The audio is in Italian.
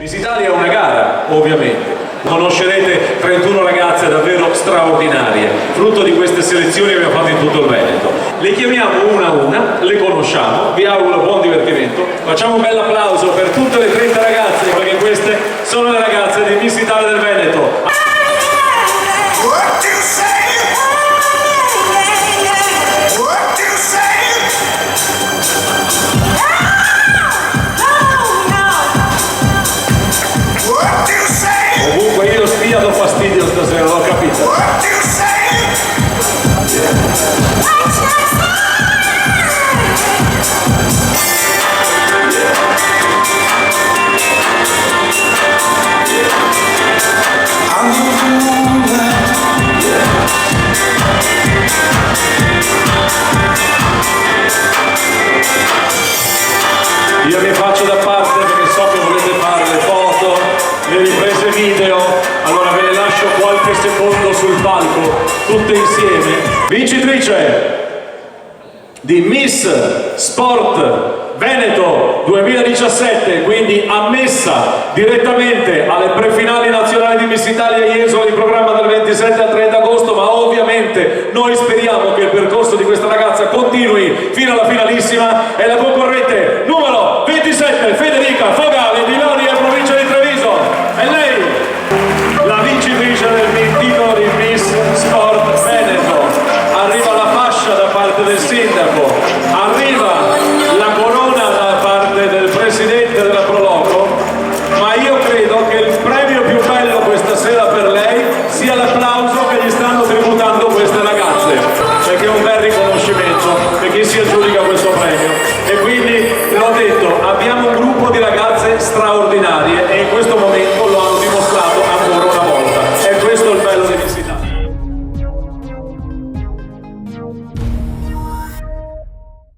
Miss Italia è una gara, ovviamente. Conoscerete 31 ragazze davvero straordinarie, frutto di queste selezioni che abbiamo fatto in tutto il Veneto. Le chiamiamo una a una, le conosciamo, vi auguro buon divertimento. Facciamo un bel applauso per tutte le 30 ragazze, perché queste sono le ragazze di Miss Italia del Veneto. Ovunque io stia do fastidio stasera, l'ho capito. Io mi faccio da parte perché so che volete fare le foto, le riprese video, allora ve le lascio qualche secondo sul palco, tutte insieme. Vincitrice di Miss Sport Veneto 2017, quindi ammessa direttamente alle prefinali nazionali di Miss Italia Jesolo in programma dal 27 al 30 agosto, ma ovviamente noi speriamo che il percorso di questa ragazza continui fino alla finalissima e la concorrenza